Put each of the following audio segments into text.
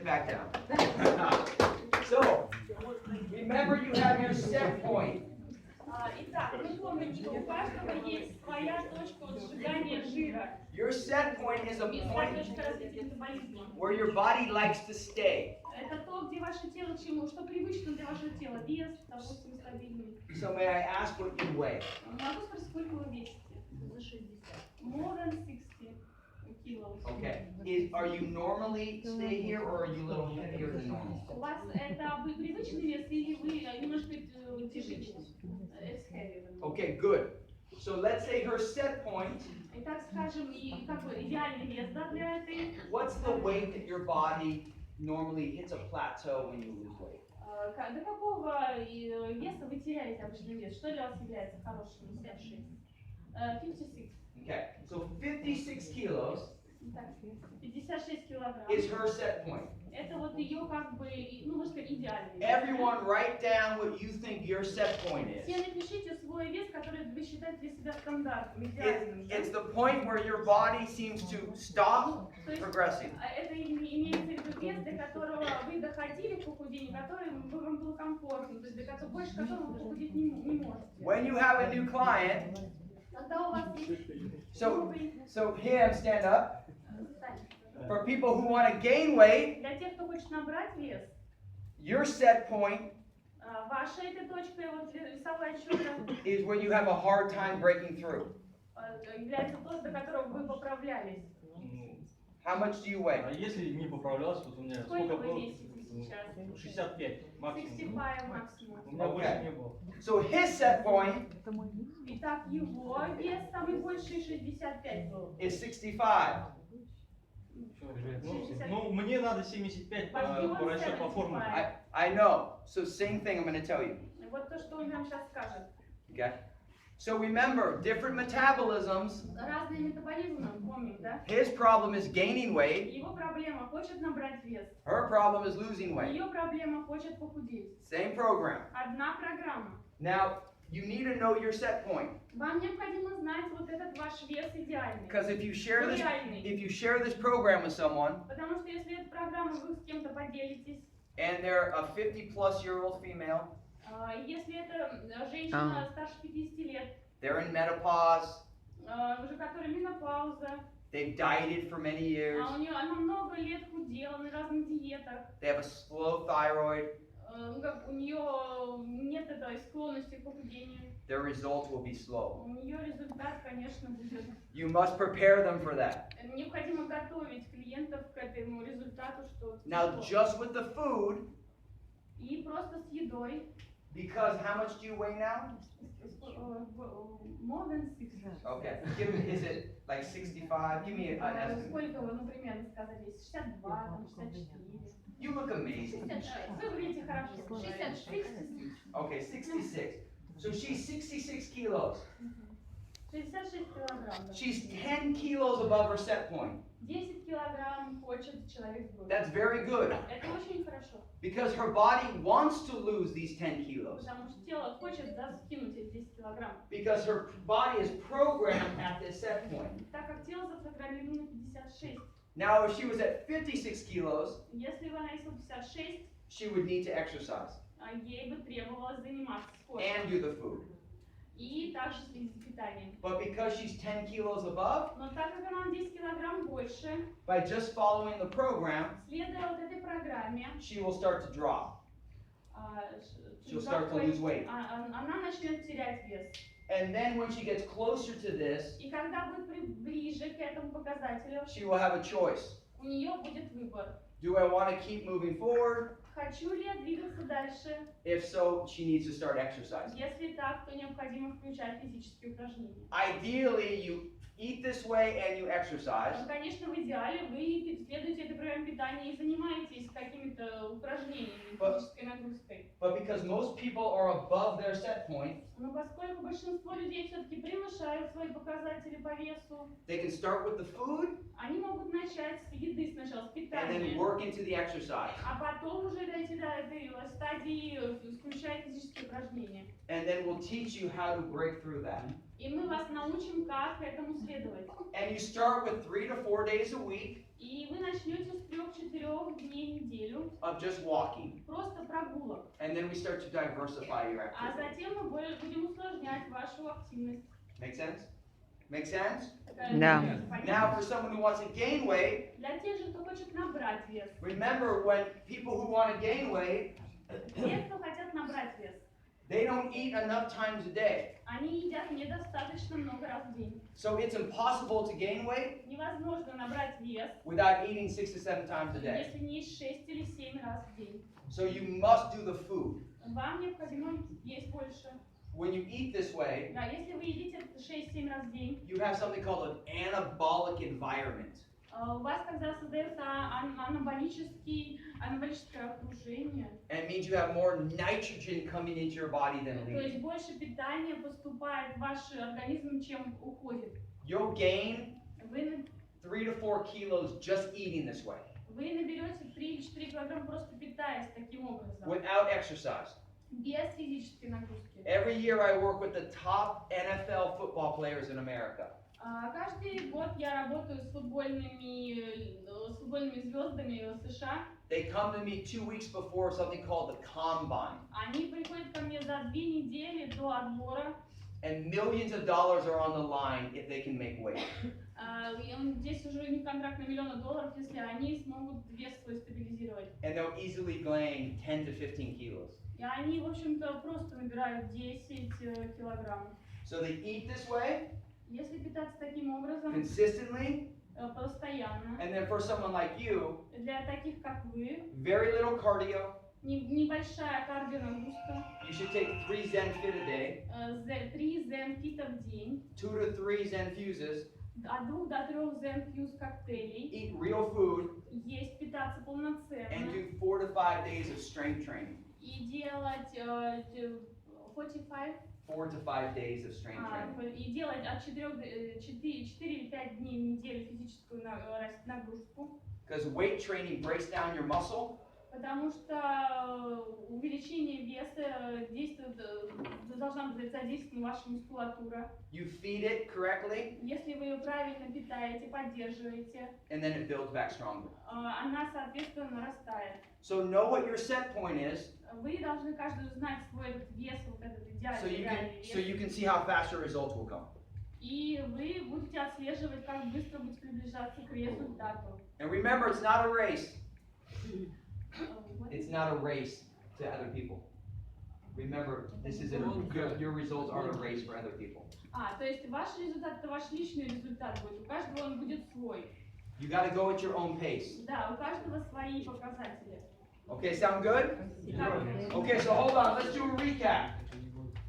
Sit back down. So, remember you have your set point. Итак, мы помним, что у каждого есть своя точка сжигания жира. Your set point is a point Точка развития метаболизма. where your body likes to stay. Это то, где ваше тело чему, что привычно для вашего тела. Вес, допустим, стабильный. So may I ask what you weigh? Могу спросить, сколько вы весите? За 60. More than 60 kilos. Okay. Are you normally stay here or are you a little heavier than normal? У вас это вы привычный вес или вы немножко тяжелее? It's heavy. Okay, good. So let's say her set point. Итак, скажем, и как бы идеальный вес, да, для этой. What's the weight that your body normally hits a plateau when you lose weight? До какого веса вы теряете обычный вес? Что для вас является хорошим? 56. 56. Okay, so 56 kilos 56 килограмм. is her set point. Это вот ее как бы, ну, можно сказать, идеальный вес. Everyone write down what you think your set point is. Все напишите свой вес, который вы считаете для себя стандартным, идеальным. It's the point where your body seems to stop progressing. Это имеется в виду вес, до которого вы доходили к похудению, который вам было комфортно, то есть до которого, больше которого вы похудеть не можете. When you have a new client, Когда у вас есть so him, stand up. For people who want to gain weight, для тех, кто хочет набрать вес, your set point ваша эта точка, вот весовая отчета, is when you have a hard time breaking through. является тот, до которого вы поправлялись. How much do you weigh? А если не поправлялся, вот у меня Сколько сколько вы было? весите сейчас? 65 максимум. 65 максимум. У меня больше не было. So his set point Итак, его вес самый больший 65 был. is 65. Ну, мне надо 75 по расчету по формуле. I know. So same thing I'm going to tell you. Вот то, что он нам сейчас скажет. Okay? So remember, different metabolisms. Разные метаболизмы, помним, да? His problem is gaining weight. Его проблема хочет набрать вес. Her problem is losing weight. Ее проблема хочет похудеть. Same program. Одна программа. Now, you need to know your set point. Вам необходимо знать вот этот ваш вес идеальный. Because if you share Реальный. this program with someone, Потому что если эту программу вы с кем-то поделитесь, and they're a 50-plus-year-old female, если это женщина старше 50 лет, they're in menopause, уже которая менопауза, they've dieted for many years, она много лет худела на разных диетах, they have a slow thyroid, у нее нет этой склонности к похудению, their results will be slow. у нее результат, конечно, будет. You must prepare them for that. Необходимо готовить клиентов к этому результату, что Now, just with the food, и просто с едой. because how much do you weigh now? More than 60. Okay, is it like 65? Give me an estimate. Сколько вы, ну, примерно сказали? 62, там, 64. You look amazing. 66. Вы выглядите хорошо. 66. Okay, 66. So she's 66 kilos. 66 килограмм. She's 10 kilos above her set point. 10 килограмм хочет человек сбросить. That's very good. Это очень хорошо. Because her body wants to lose these 10 kilos. Потому что тело хочет, да, скинуть эти 10 килограмм. Because her body is programmed at this set point. Так как тело запрограммировано 56. Now, if she was at 56 kilos, Если бы она весила 56, she would need to exercise ей бы требовалось заниматься спортом. and do the food. И также следить за питанием. But because she's 10 kilos above, Но так как она на 10 килограмм больше, by just following the program, следуя вот этой программе, she will start to drop. She'll start to lose weight. Она начнет терять вес. And then when she gets closer to this, И когда будет ближе к этому показателю, she will have a choice. у нее будет выбор. Do I want to keep moving forward? Хочу ли я двигаться дальше? If so, she needs to start exercising. Если так, то необходимо включать физические упражнения. Ideally, you eat this way and you exercise. Ну, конечно, в идеале вы следуете этой программе питания и занимаетесь какими-то упражнениями, физической нагрузкой. But because most people are above their set point, Но поскольку большинство людей все-таки превышают свои показатели по весу, they can start with the food они могут начать с еды сначала, с and then питания, work into the exercise. а потом уже дойти до этой стадии, включая физические упражнения. And then we'll teach you how to break through that. И мы вас научим, как этому следовать. And you start with 3 to 4 days a week. И вы начнете с 3-4 дней в неделю. of just walking. просто прогулок. And then we start to diversify your А activity. затем мы будем усложнять вашу активность. Make sense? Make sense? Да. Now, for someone who wants to gain weight, Для тех же, кто хочет набрать вес. remember when people who want to gain weight, Те, кто хотят набрать вес, they don't eat enough times a day. они едят недостаточно много раз в день. So it's impossible to gain weight Невозможно набрать вес, without eating 6 to 7 times a day. если не есть 6 или 7 раз в день. So you must do the food. Вам необходимо есть больше. When you eat this way, Да, если вы едите 6-7 раз в день, you have something called an anabolic environment. у вас тогда создается анаболическое окружение. And it means you have more nitrogen coming into your body than То leaving. есть больше питания поступает в ваш организм, чем уходит. You'll gain Вы 3 to 4 kilos just eating this way наберете 3-4 килограмма, просто питаясь таким образом, without exercise. без физической нагрузки. Every year I work with the top NFL football players in America. Каждый год я работаю с футбольными звездами США. They come to me 2 weeks before something called the combine. Они приходят ко мне за 2 недели до отбора. And millions of dollars are on the line if they can make weight. Здесь уже не контракт на $1 000 000, если они смогут вес свой стабилизировать. And they'll easily gain 10 to 15 kilos. И они, в общем-то, просто набирают 10 килограмм. So they eat this way Если питаться таким образом, consistently, постоянно, and then for someone like you, для таких, как вы, very little cardio. небольшая кардионагрузка, You should take 3 Zenfit a day, 3 зенфита в день, 2 to 3 Zenfuses, от 2 до 3 зенфьюз коктейлей, eat real food, есть, питаться and полноценно do 4 to 5 days of strength training. и делать 45, 4 to 5 days of strength training. и делать от 4 или 5 дней в неделю физическую нагрузку, Because weight training breaks down your muscle, потому что увеличение веса действует, должна задействовать ваша мускулатура. you feed it correctly, Если вы ее правильно питаете, поддерживаете, and then it builds back stronger. она, соответственно, нарастает. So know what your set point is, Вы должны каждый знать свой этот вес, вот этот so идеальный you вес. can see how fast your results will come. И вы будете отслеживать, как быстро будете приближаться к результату. And remember, it's not a race. It's not a race to other people. Remember, this is your results aren't a race for other people. То есть ваш результат — это ваш личный результат будет. У каждого он будет свой. You got to go at your own pace. Да, у каждого свои показатели. Okay, sound good? Okay, so hold on. Let's do a recap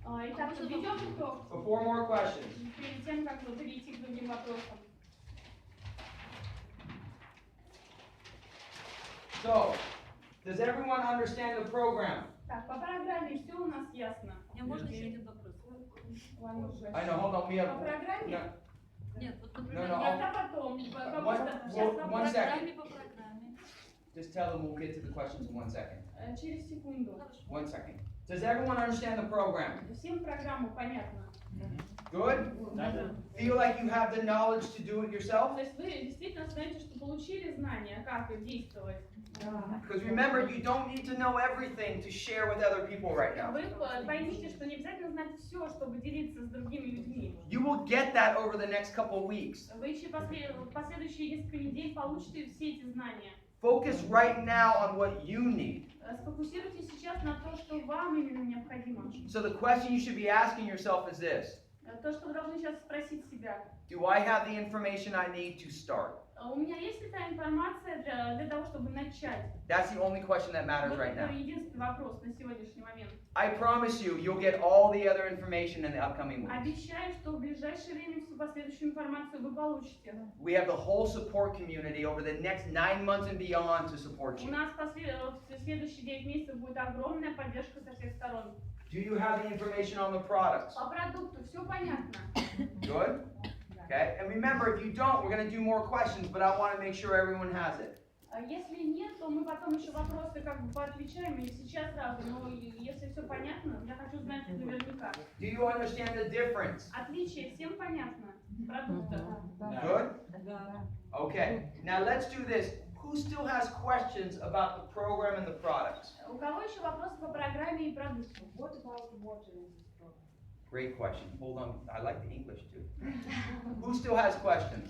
Итак, подведем итог for 4 more questions. перед тем, как перейти к другим вопросам. So, does everyone understand the program? Так, по программе все у нас ясно. Мне можно еще один вопрос? I know, hold on, we По have... программе? Нет, вот No, например, no, Я потом, потому One- что сейчас one вопрос second. по программе. Just tell them we'll get to the questions in 1 second. через секунду. 1 second. Does everyone understand the program? Всем программу понятно. Good? Feel like you have the knowledge to do it yourself? То есть вы действительно знаете, что получили знания, как действовать. Because remember, you don't need to know everything to share with other people right now. Вы поймите, что не обязательно знать все, чтобы делиться с другими людьми. You will get that over the next couple of weeks. Вы еще последующие несколько недель получите все эти знания. Focus right now on what you need. Сфокусируйтесь сейчас на то, что вам именно необходимо. So the question you should be asking yourself is this: То, что вы должны сейчас спросить себя. Do I have the information I need to start? У меня есть ли та информация для того, чтобы начать? That's the only question that matters Вот right это now. единственный вопрос на сегодняшний момент. I promise you, you'll get all the other information in the upcoming weeks. Обещаю, что в ближайшее время всю последующую информацию вы получите. We have the whole support community over the next 9 months and beyond to support У you. нас в следующие 9 месяцев будет огромная поддержка со всех сторон. Do you have the information on the products? По продукту все понятно. Good? Okay, and remember, if you don't, we're going to do more questions, but I want to make sure everyone has it. Если нет, то мы потом еще вопросы как бы поотвечаем, и сейчас сразу. Но если все понятно, я хочу знать наверняка. Do you understand the difference? Отличие всем понятно. Продукта. Good? Okay, now let's do this. Who Who still has questions about the program and the products? У кого еще вопросы по программе и продукту? What about water in this program? Great question. Hold on. I like the English too. Who still has questions?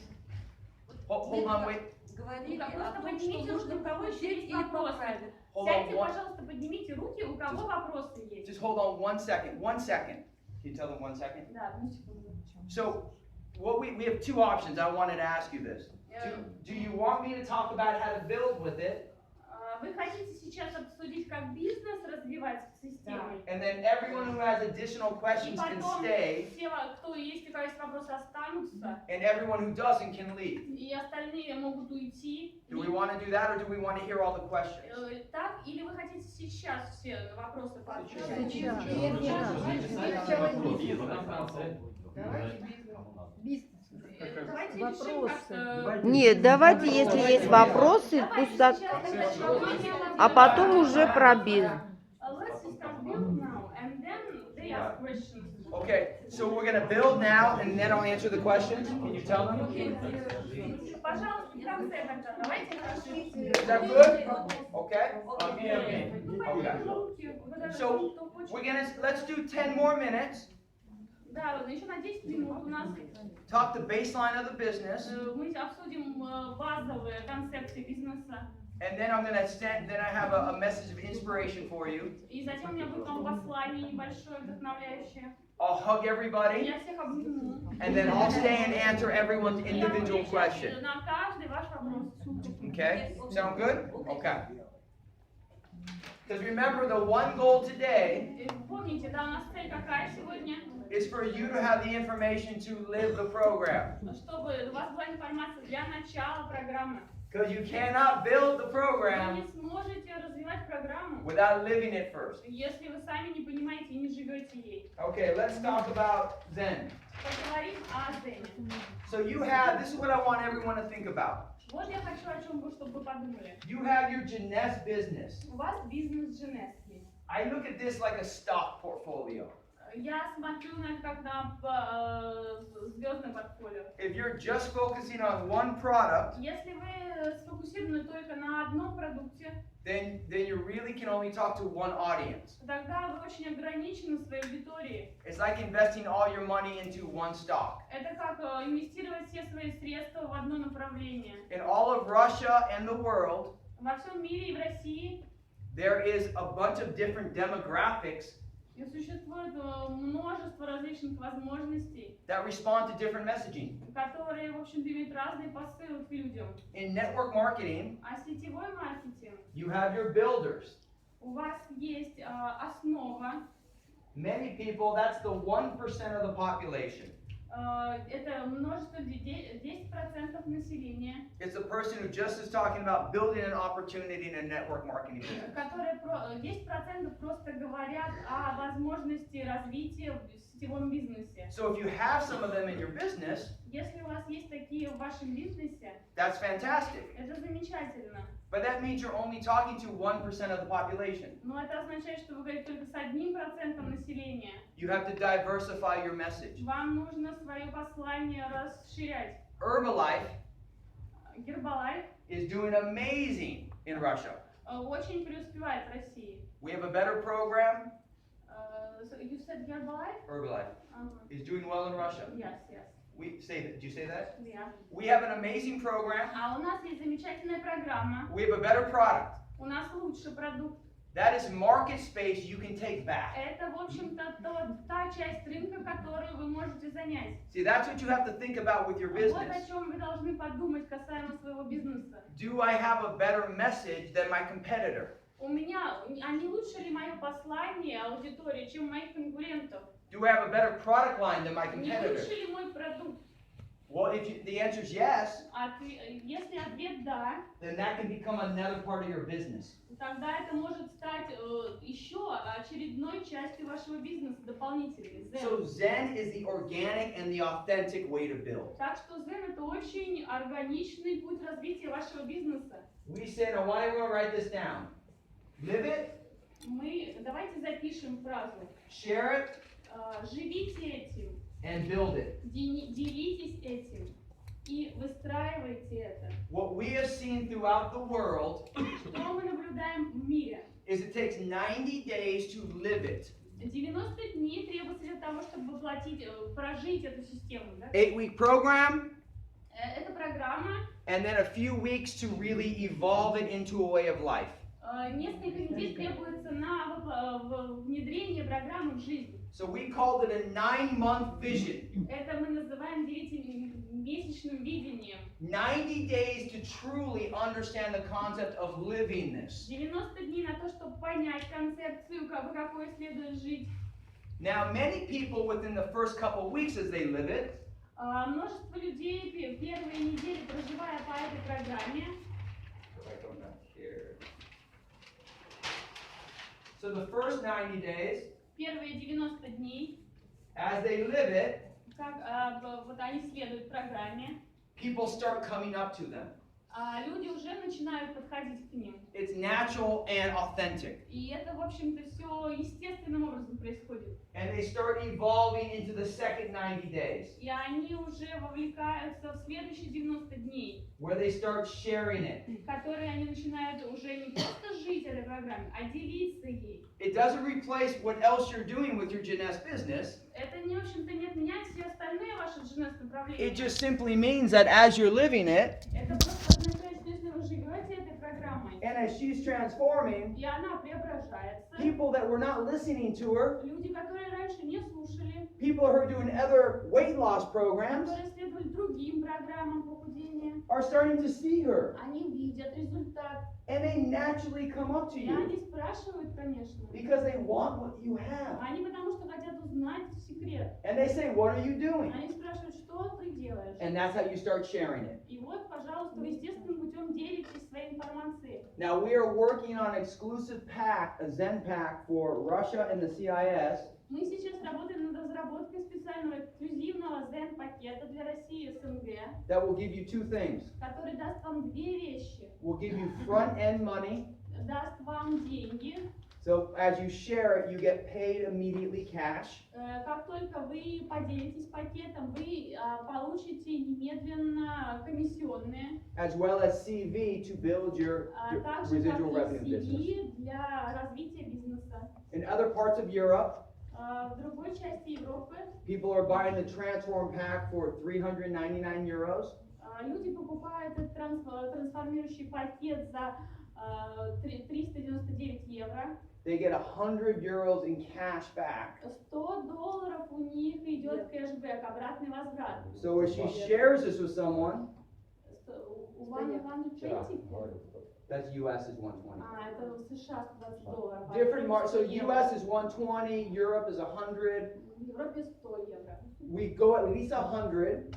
Hold on, wait. Говорили Ну, о просто том, что поднимите руки, нужно у кого еще похудеть есть или вопросы. поправить. Hold on Сядьте, one. пожалуйста, поднимите руки, у кого вопросы есть. Just hold on 1 second. 1 second. Can you tell them 1 second? Да, одну секунду. So, what we have two options. I wanted to ask you this. Do you want me to talk about how to build with it? Вы хотите сейчас обсудить, как бизнес развивать в системе? And then everyone who has additional И questions can потом stay, все, кто есть, у кого есть вопросы, останутся, and everyone who doesn't can leave. и остальные могут уйти. Do we want to do that, or do we want to hear all the questions? Так, или вы хотите сейчас все вопросы поотвечать? Давайте решим как-то. Нет, давайте, если есть вопросы, пусть так, а потом уже про бизнес. Let's discuss build now, and then they ask questions. Okay, so we're going to build now, and then I'll answer the questions. Can you tell them? Пожалуйста, в конце тогда давайте расширите. Is that good? Okay. Okay. Ну, поднимите руки, вы даже So, кто хочет. let's do 10 more minutes. Да, еще на 10 минут у нас Talk the baseline of the business, мы обсудим базовые концепции бизнеса. and then I'm going to send. Then I have a message of inspiration for you. И затем у меня будет вам послание небольшое, вдохновляющее. I'll hug everybody, Я всех обниму. and then I'll stay and answer everyone's И я individual буду question. отвечать на каждый ваш вопрос. Okay? Sound good? Okay. Because remember, the one goal today И помните, да, у нас цель какая сегодня? is for you to have the information to live the program. Чтобы у вас была информация для начала программы. Because you cannot build the Вы program не сможете развивать программу, without living it first. если вы сами не понимаете и не живете ей. Okay, let's talk about Zen. Поговорим о Зене. So you have, this is what I want everyone to think about. Вот я хочу, о чем вы, чтобы вы подумали. You have your Jeunesse business. У вас бизнес Jeunesse есть. I look at this like a stock portfolio. Я смотрю на это как на звездное портфолио. If you're just focusing on one product, Если вы сфокусированы только на одном продукте, then you really can only talk to one audience. тогда вы очень ограничены в своей аудитории. It's like investing all your money into one stock. Это как инвестировать все свои средства в одно направление. In all of Russia and the world, Во всем мире и в России there is a bunch of different demographics и существует множество различных возможностей, that respond to different messaging. которые, в общем-то, имеют разные посылы к людям. In network marketing, А сетевой маркетинг, you have your builders. у вас есть основа, Many people, that's the 1% of the population. это множество 10% населения, It's the person who just is talking about building an opportunity in a network marketing business. которые 10% просто говорят о возможности развития в сетевом бизнесе. So if you have some of them in your business, Если у вас есть такие в вашем бизнесе, that's fantastic. это замечательно. But that means you're only talking to 1% of the population. Но это означает, что вы говорите только с 1% населения. You have to diversify your message. Вам нужно свое послание расширять. Herbalife Гербалайф is doing amazing in Russia. очень преуспевает в России. We have a better program. So you said Herbalife? Herbalife is doing well in Russia. Yes, yes. We say that. Did you say that? Yeah. We have an amazing program. А у нас есть замечательная программа. We have a better product. У нас лучший продукт. That is market space you can take back. Это, в общем-то, та часть рынка, которую вы можете занять. See, that's what you have to think about with your Вот business. о чем вы должны подумать касаемо своего бизнеса. Do I have a better message than my competitor? У меня, а не лучше ли мое послание аудитории, чем у моих конкурентов? Do I have a better product line than my Не competitor? лучше ли мой продукт? Well, if the answer is yes, Если ответ да, then that can become another part of your business. тогда это может стать еще очередной частью вашего бизнеса, дополнительной. So Zen is the organic and the authentic way to build. Так что Zen это очень органичный путь развития вашего бизнеса. We said, I want everyone to write this down. Live it, Давайте запишем фразу. share it, Живите этим, and build it. делитесь этим. и выстраивайте это. What we have seen throughout the world Что мы наблюдаем в мире? is it takes 90 days to live it. 90 дней требуется для того, чтобы прожить эту систему. Да? 8-week program, Это программа, and then a few weeks to really evolve it into a way of life. несколько недель требуется на внедрение программы в жизнь. So we called it a 9-month vision. Это мы называем 9-месячным видением. 90 days to truly understand the concept of living this. 90 дней на то, чтобы понять концепцию, по какой следует жить. Now, many people within the first couple weeks as they live it, Множество людей первые недели, проживая по этой программе, so the first 90 days, первые 90 дней, as they live it, как вот они следуют программе, people start coming up to them. люди уже начинают подходить к ним. It's natural and authentic. И это, в общем-то, все естественным образом происходит. And they start evolving into the second 90 days, И они уже вовлекаются в следующие 90 дней, where they start sharing it. которые они начинают уже не просто жить этой программе, а делиться ей. It doesn't replace what else you're doing with your Jeunesse business. Это, не, в общем-то, не отменяет все остальные ваши дженес-направления. It just simply means that as you're living it, Это просто означает, что если вы живете этой программой, and as she's transforming, и она преображается, people that were not listening to her, люди, которые раньше не слушали, people who are doing other weight loss programs, которые следовали другим программам похудения, are starting to see her. они видят результат. And they naturally come up to И you они спрашивают, конечно. because they want what you have. Они потому что хотят узнать секрет. And they say, what are you doing? Они спрашивают, что ты делаешь. And that's how you start sharing it. И вот, пожалуйста, вы естественным путем делитесь своей информацией. Now we are working on an exclusive pack, a Zen pack for Russia and the CIS. Мы сейчас работаем над разработкой специального эксклюзивного Zen-пакета для России и СНГ, That will give you two things. который даст вам две вещи. Will give you front-end money. Даст вам деньги. So as you share it, you get paid immediately cash. Как только вы поделитесь пакетом, вы получите немедленно комиссионные, As well as CV to build your а также residual как и revenue business. CV для развития бизнеса. In other parts of Europe, В другой части Европы people are buying the Transform pack for 399 euros. люди покупают этот трансформирующий пакет за 399 евро. They get 100 euros in cash back. $100 у них идет кэшбэк, обратный возврат. So as she shares this with someone, У вас 120? that's US is 120. Это в США $120. Different so US is 120, Europe is 100. В Европе 100 евро. We go at least 100.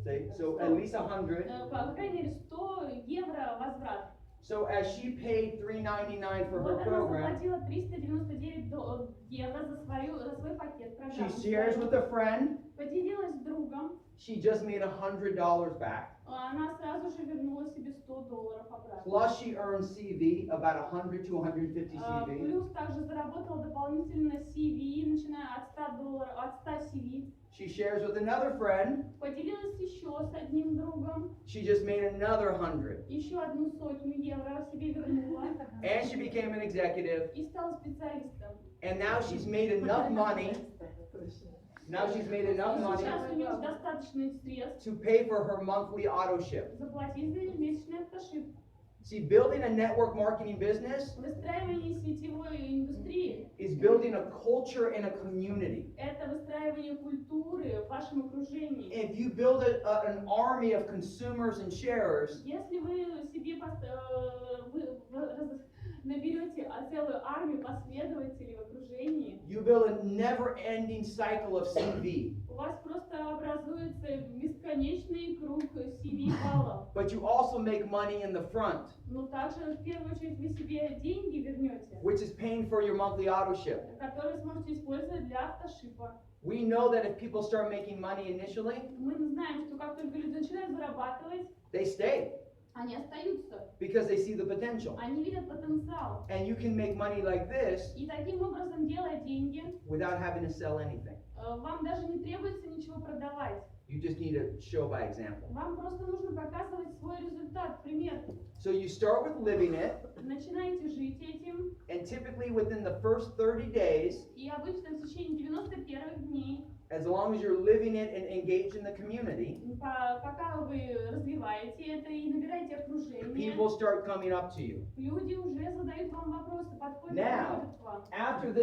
See? So at least 100. По крайней мере 100 евро возврат. So as she paid $399 for her Вот она program, заплатила 399 евро за свой пакет she программы. shares with a friend. Поделилась с другом. She just made $100 back. Она сразу же вернула себе $100 обратно. Plus she earned CV, about 100 to 150 CV. Плюс также заработала дополнительно CV, начиная от $100, от 100 CV. She shares with another friend. Поделилась еще с одним другом. She just made another 100. Еще одну сотню евро себе вернула. And she became an executive. И стала специалистом. And now she's made enough money. Now she's made enough money Сейчас у нее достаточно средств to pay for her monthly auto ship. заплатить за ежемесячный автошип. See, building a network marketing business Выстраивание сетевой индустрии is building a culture and a community. – это выстраивание культуры в вашем окружении. If you build an army of consumers and sharers, Если вы себе наберете целую армию последователей в окружении, you build a never-ending cycle of CV. у вас просто образуется бесконечный круг CV-баллов. But you also make money in the front, Но также в первую очередь вы себе деньги вернете, which is paying for your monthly auto ship. которые сможете использовать для автошипа. We know that if people start making money initially, Мы знаем, что как только люди начинают зарабатывать, they stay они остаются, because they see the potential. они видят потенциал. And you can make money like this И таким образом, делая деньги, without having to sell anything. вам даже не требуется ничего продавать. You just need to show by example. Вам просто нужно показывать свой результат, пример. So you start with living it, Начинаете жить этим, and typically within the first 30 days, и обычно в течение 90 первых дней, as long as you're living it and engaged in the community, пока вы развиваете это и набираете окружение, people start coming up to you. люди уже задают вам вопросы, подходят Now, к вам. After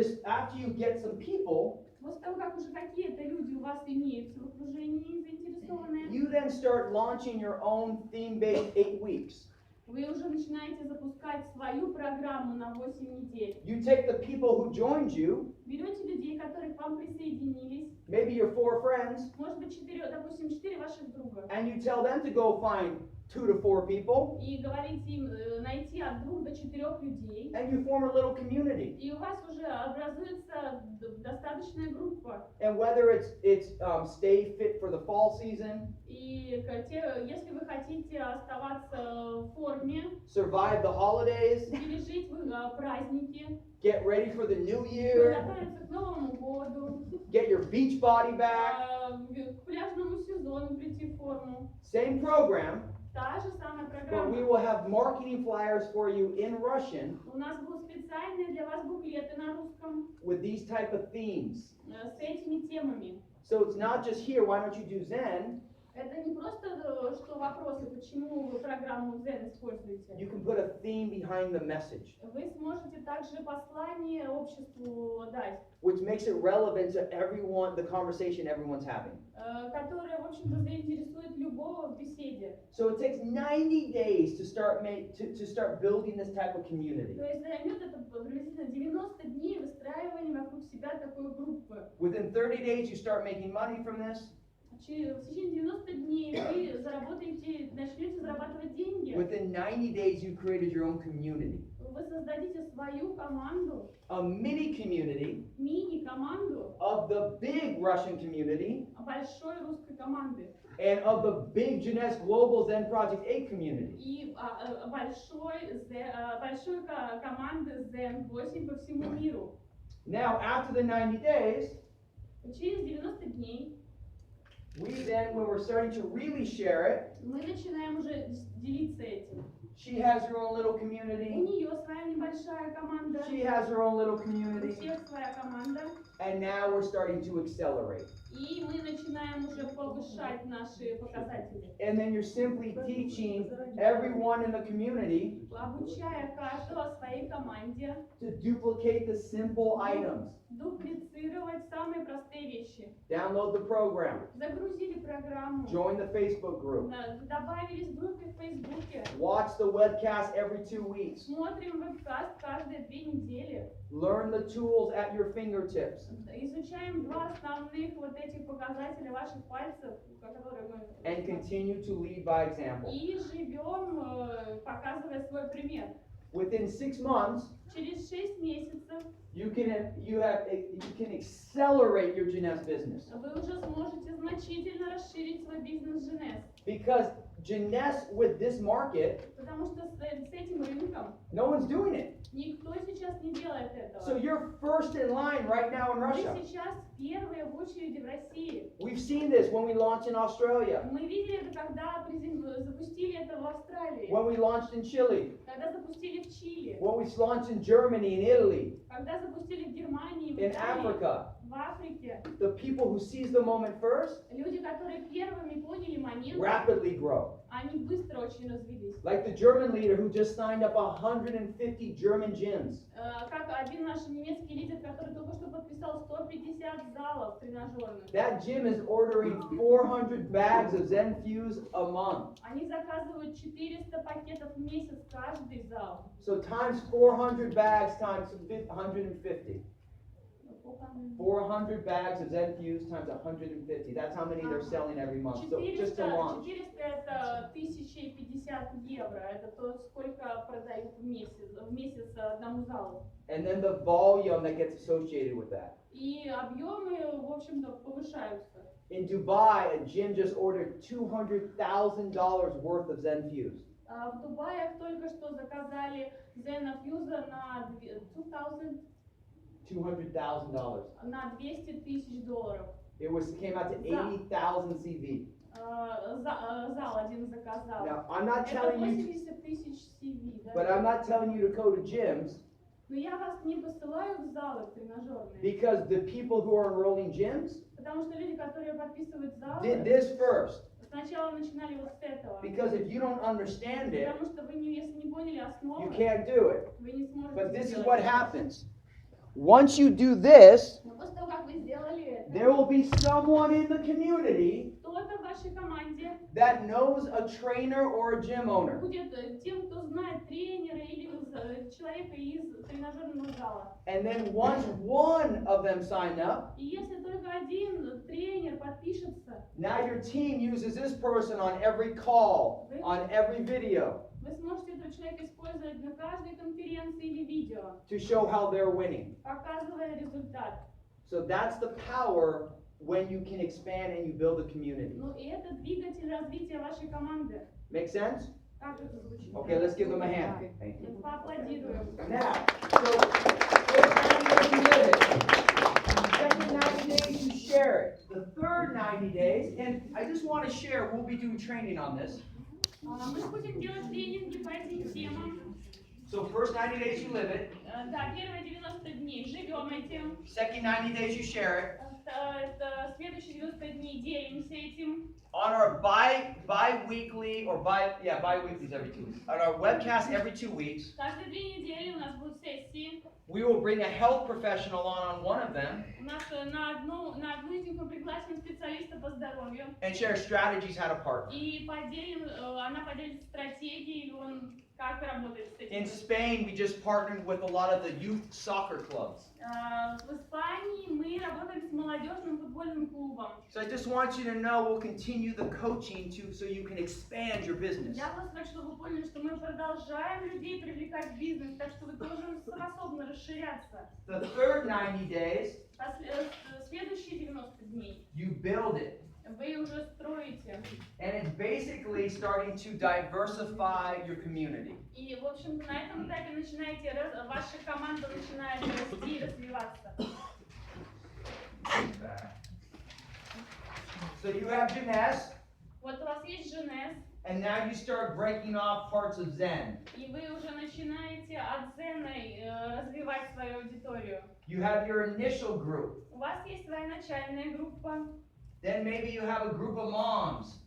you get some people, После того, как уже какие-то люди у вас имеются в окружении заинтересованные, you then start launching your own theme-based 8 weeks. вы уже начинаете запускать свою программу на 8 недель. You take the people who joined you, Берете людей, которые к вам присоединились, maybe your 4 friends, может быть, 4, допустим, 4 ваших друга, and you tell them to go find 2 to 4 people, и говорите им найти от 2 до 4 людей, and you form a little community. и у вас уже образуется достаточная группа. And whether it's stay fit for the fall season, И если вы хотите оставаться в форме, survive the holidays, пережить праздники, get ready for the new year, подготовиться к Новому году, get your beach body back, к пляжному сезону прийти в форму. same program, Та же самая but we программа. will have marketing flyers for you in Russian У нас будут специальные для вас буклеты на русском with these type of themes. с этими темами. So it's not just here, why don't you do Zen? Это не просто что вопросы, почему вы программу Zen используете. You can put a theme behind the message, Вы сможете также послание обществу дать, which makes it relevant to everyone, the conversation everyone's having. которое, в общем-то, заинтересует любого в беседе. So it takes 90 days to start building this type of community. То есть займет это приблизительно 90 дней выстраивания вокруг себя такой группы. Within 30 days, you start making money from this. В течение 90 дней вы начнете зарабатывать деньги. Within 90 days, you created your own community. Вы создадите свою команду, A mini community мини-команду of the big Russian community большой русской команды and of the big Jeunesse Global Zen Project 8 community. и большой команды Zen 8 по всему миру. Now, after the 90 days, Через 90 дней when we're starting to really share it, мы начинаем уже делиться этим. she has her own little У community, нее своя небольшая команда, she has her own little у community, всех своя команда, and now we're starting to accelerate. и мы начинаем уже повышать наши показатели, And then you're simply teaching everyone in the community обучая каждого своей команде to duplicate the simple items. дуплицировать самые простые вещи. Download the program, Загрузили программу, join the Facebook group, добавились в группе в Фейсбуке, watch the webcast every 2 weeks, смотрим вебкаст каждые 2 недели, learn the tools at your fingertips, изучаем 2 основных вот этих показателя ваших пальцев, которые and мы... continue to lead by example. И живем, показывая свой пример. Within 6 months, Через 6 месяцев you can accelerate your Jeunesse business. вы уже сможете значительно расширить свой бизнес Женес. Because Jeunesse with this market, Потому что с этим рынком no one's doing it. никто сейчас не делает So этого. you're first in line right now in Вы Russia. сейчас первые в очереди в России. We've seen this when we launched in Australia, Мы видели это, когда запустили это в Австралии, when we launched in Chile, когда запустили в Чили, when we launched in Germany and Italy, когда запустили в Германии, в in Италии, Africa. в Африке. The people who seize the moment first Люди, которые первыми поняли момент, rapidly grow. они быстро очень развились. Like the German leader who just signed up 150 German gyms. Как один наш немецкий лидер, который только что подписал 150 залов тренажерных. That gym is ordering 400 bags of Zen Fuse a month. Они заказывают 400 пакетов в месяц каждый зал. So times 400 bags times 150. 400 bags of Zen Fuse times 150. That's how many they're selling every month. So just to 400 launch. это 1050 евро. Это то, сколько продают в месяц одному залу. And then the volume that gets associated with that. И объемы, в общем-то, повышаются. In Dubai, a gym just ordered $200,000 worth of Zen Fuse. В Дубае только что заказали Zen Fuse на $200,000. $200,000. На $200,000. came out to 80,000 CV. Зал один заказал. Now, I'm not Это telling you, 80 тысяч CV, да? but I'm not telling you to go to gyms Но я вас не посылаю в залы в тренажерные. because the people who are enrolling gyms Потому что люди, которые подписывают залы, did this first. сначала начинали вот с этого. Because if you don't understand it, Потому что вы, если не поняли you основы, can't do it. вы не сможете But this is сделать what это. happens. Once you do this, Но после того, как вы сделали это, there will be someone in the community кто-то в вашей команде that knows a trainer or a gym owner. будет тем, кто знает тренера или человека из тренажерного зала. And then once one of them sign up, И если только один тренер подпишется, now your team uses this person on every call, on every video, вы сможете этого человека использовать на каждой конференции или видео, to show how they're winning. показывая результат. So that's the power when you can expand and you build a community. Ну и это двигатель развития вашей команды. Make sense? Как это звучит? Okay, let's give them a hand. Thank you. Поаплодируем. Now, so first 90 days you live it. Second 90 days you share it. The third 90 days, and I just want to share, we'll be doing training on this. Мы будем делать тренинги по этим темам. So first 90 days you live it. Да, первые 90 дней живем этим. Second 90 days you share it. Следующие 90 дней делимся этим. On our bi-weekly or bi-weeklies every 2 weeks. On our webcast every 2 weeks, Каждые 2 недели у нас будут сессии. we will bring a health professional on one of them У нас на одну из них мы пригласим специалиста по здоровью. and share strategies how to partner. И она поделится стратегией, или он как работает с In этим. Spain, we just partnered with a lot of the youth soccer clubs. В Испании мы работаем с молодежным футбольным клубом. So I just want you to know we'll continue the coaching so you can expand your business. Я просто хочу, чтобы вы поняли, что мы продолжаем людей привлекать в бизнес, так что вы тоже способны расширяться. The third 90 days, Следующие 90 дней you build it. вы уже строите. And it's basically starting to diversify your community. И, в общем-то, на этом этапе ваша команда начинает расти и развиваться. So you have Jeunesse, Вот у вас есть Женес, and now you start breaking off parts of Zen. и вы уже начинаете от Зена развивать свою аудиторию. You have your initial group. У вас есть своя начальная группа. Then maybe you have a group of moms.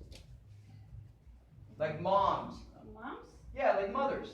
Like moms. Мамс? Yeah, like mothers.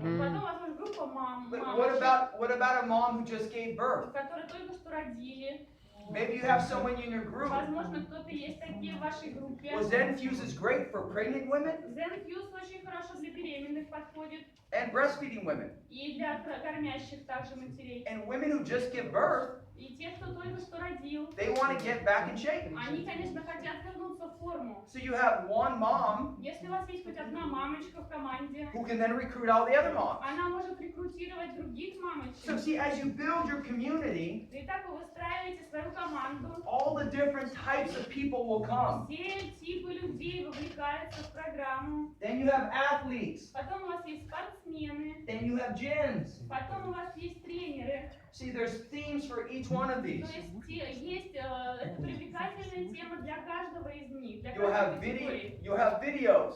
Потом у вас есть группа But мамочек, what about a mom who just gave birth? которые только что родили. Maybe you have someone in your group. Возможно, кто-то есть такие в вашей группе. Well, Zen Fuse is great for pregnant women Zen-Fuse очень хорошо для беременных подходит. and breastfeeding women. И для кормящих также матерей. And women who just give birth, И те, кто только что родил, they want to get back in shape. они, конечно, хотят вернуться в форму. So you have one mom Если у вас есть хоть одна мамочка в команде, who can then recruit all the other moms. она может рекрутировать других So мамочек. see, as you build your community, И так вы выстраиваете свою команду. all the different types of people will come. Все типы людей вовлекаются в программу. Then you have athletes. Потом у вас есть спортсмены. Then you have gyms. Потом у вас есть тренеры. See, there's themes for each one of То these. есть это привлекательная тема для каждого из них, для You'll have каждой категории. you'll have videos,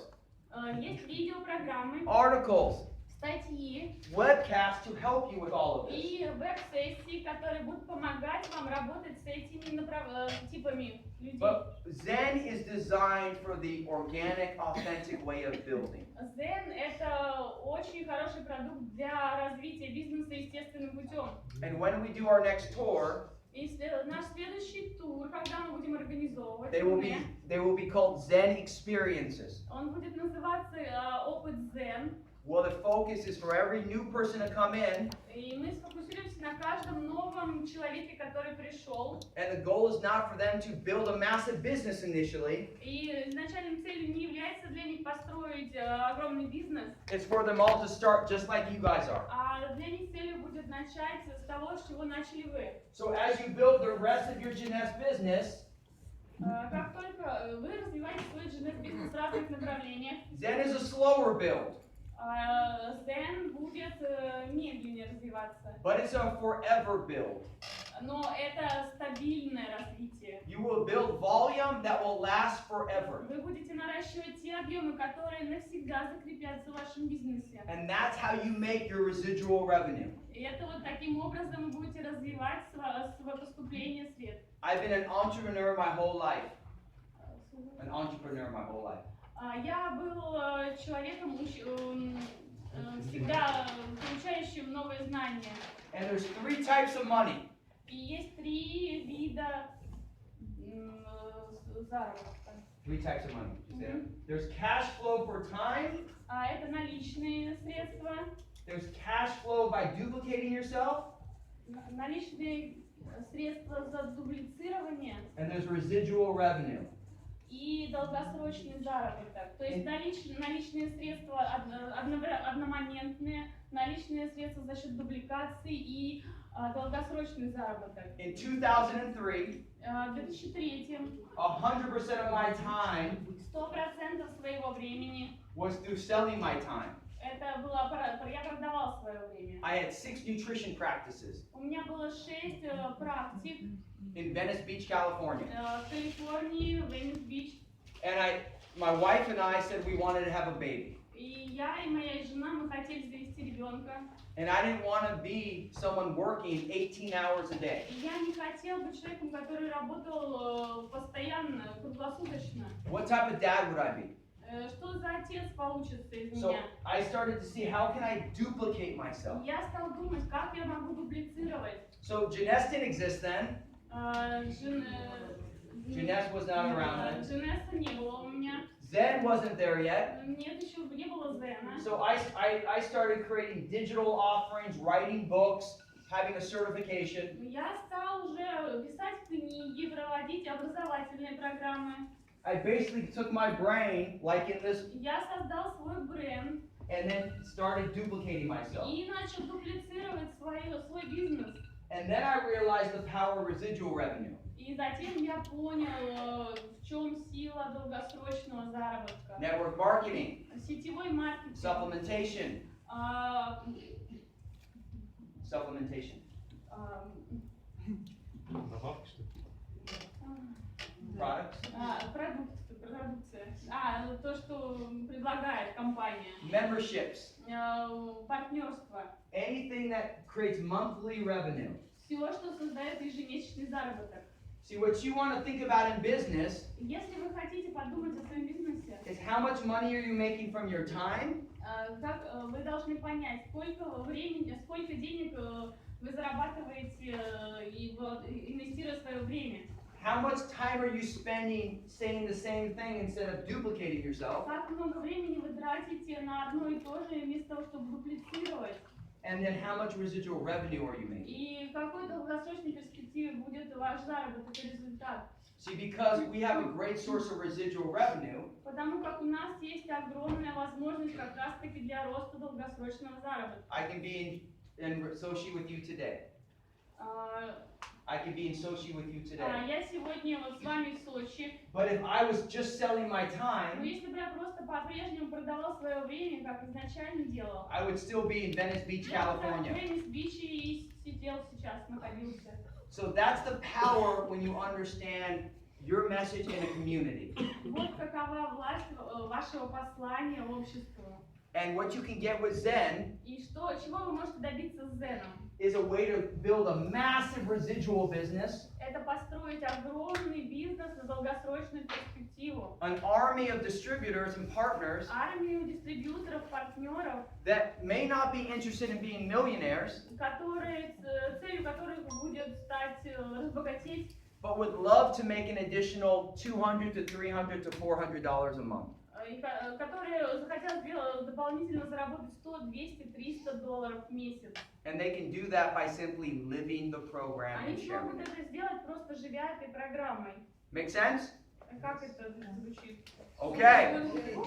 Есть видеопрограммы, articles, статьи webcasts to help you with all of this. и веб-сессии, которые будут помогать вам работать с этими типами людей. But Zen is designed for the organic, authentic way of building. Zen — это очень хороший продукт для развития бизнеса естественным путем. And when we do our next tour, Если наш следующий тур, когда мы будем организовывать, they will be called Zen experiences. он будет называться опыт Zen. Well, the focus is for every new person to come in, И мы сфокусируемся на каждом новом человеке, который пришел. and the goal is not for them to build a massive business initially. И изначальной целью не является для них построить огромный бизнес, It's for them all to start just like you guys are. а для них целью будет начать с того, с чего начали вы. So as you build the rest of your Jeunesse business, Как только вы развиваете свой бизнес в разных направлениях, Zen is a slower build, Zen будет медленнее развиваться. but it's a forever build. Но это стабильное развитие. You will build volume that will last forever. Вы будете наращивать те объемы, которые навсегда закрепятся в вашем бизнесе. And that's how you make your residual revenue. И это вот таким образом вы будете развивать свое поступление в свет. I've been an entrepreneur my whole life. An entrepreneur my whole life. Я был человеком, всегда получающим новые знания. And there's 3 types of money. И есть 3 вида заработка. 3 types of money. Just say that. There's cash flow for time. Это наличные средства, There's cash flow by duplicating yourself. наличные средства за дублицирование And there's residual revenue. и долгосрочный заработок. То есть наличные средства одномоментные, наличные средства за счет дубликации и долгосрочный заработок. In 2003, В 2003 100% of my time 100% своего времени was through selling my time. это было, я продавал свое время. I had 6 nutrition practices У меня было 6 практик in Venice Beach, California. в Калифорнии, в Венес-Бич. And my wife and I said we wanted to have a baby. И я и моя жена, мы хотели завести ребенка. And I didn't want to be someone working 18 hours a day. И я не хотела быть человеком, который работал постоянно, круглосуточно. What type of dad would I be? Что за отец получится из So меня? I started to see how can I duplicate myself. Я стал думать, как я могу дублицировать. So Jeunesse didn't exist then. Jeunesse was not around then. Женеса не было у меня. Zen wasn't there yet. Нет, еще не было Зена. So I started creating digital offerings, writing books, having a certification. Я стал уже писать книги, проводить образовательные программы. I basically took my brain, like in this, Я создал свой бренд and then started duplicating myself. и начал дуплицировать свой бизнес. And then I realized the power of residual revenue. И затем я понял, в чем сила долгосрочного заработка. Network marketing, Сетевой маркетинг. supplementation, а, supplementation, а, Добавки, что ли? products, продукция. То, что предлагает компания. memberships, Партнерство. anything that creates monthly revenue. Все, что создает ежемесячный заработок. See, what you want to think about in business Если вы хотите подумать о своем бизнесе, is how much money are you making from your time как вы должны понять, сколько времени, сколько денег вы зарабатываете, инвестируя свое время. How much time are you spending saying the same thing instead of duplicating yourself? Как много времени вы тратите на одно и то же, вместо того, чтобы дуплицировать. And then how much residual revenue are you making? И в какой долгосрочной перспективе будет ваш заработок и результат. See, because we have a great source of residual revenue, Потому как у нас есть огромная возможность как раз-таки для роста долгосрочного заработка. I can be in Sochi with you today. А, I can be in Sochi with you today. Я сегодня вот с вами в Сочи. But if I was just selling my Но time, если бы я просто по-прежнему продавал свое время, как изначально делал, I would still be in Venice Beach, я бы в California. Венес-Биче и сидел сейчас, находился. So that's the power when you understand your message in a community. Вот какова власть вашего послания обществу. And what you can get with Zen И чего вы можете добиться с Зеном? is a way to build a massive residual business, Это построить огромный бизнес на долгосрочную перспективу. an army of distributors and partners Армию дистрибьюторов, партнеров, that may not be interested in being millionaires, целью которых будет стать разбогатеть, but would love to make an additional $200 to $300 to $400 a month. и которые захотят дополнительно заработать 100, 200, 300 долларов в месяц. And they can do that by simply living the program and Они sharing смогут it. это сделать, просто живя этой программой. Make sense? Как это звучит? Okay.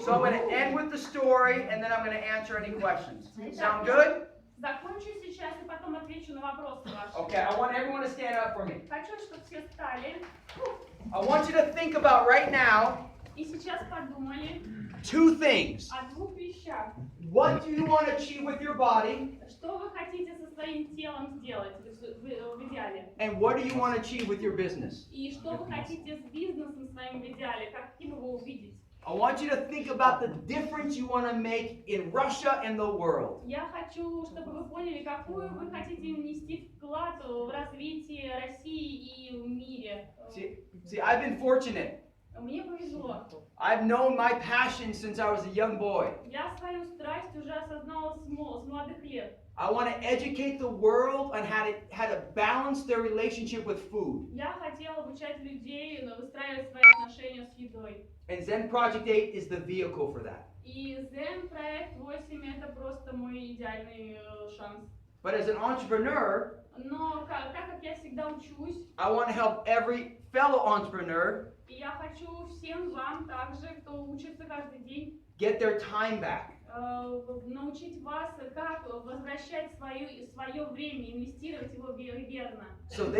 So I'm going to end with the story and then I'm going to answer any questions. Sound good? Закончу сейчас и потом отвечу на вопросы ваши. Okay, I want everyone to stand up for me. Хочу, чтобы все встали I want you to think about right now и сейчас подумали two things. о двух вещах. What do you want to achieve with your body? Что вы хотите со своим телом сделать в идеале. And what do you want to achieve with your business? И что вы хотите с бизнесом своим в идеале, каким его увидеть? I want you to think about the difference you want to make in Russia and the world. Я хочу, чтобы вы поняли, какую вы хотите внести вклад в развитие России и в мире. See, I've been fortunate. Мне повезло. I've known my passion since I was a young boy. Я свою страсть уже осознала с молодых лет. I want to educate the world on how to balance their relationship with food. Я хотела обучать людей выстраивать свои отношения с едой. And Zen Project 8 is the vehicle for that. И Zen проект 8 это просто мой идеальный шанс. But as an entrepreneur, Но так как я всегда учусь, I want to help every fellow entrepreneur и я хочу всем вам также, кто учится каждый день, get their time back. научить вас, как возвращать свое время, инвестировать его верно. So they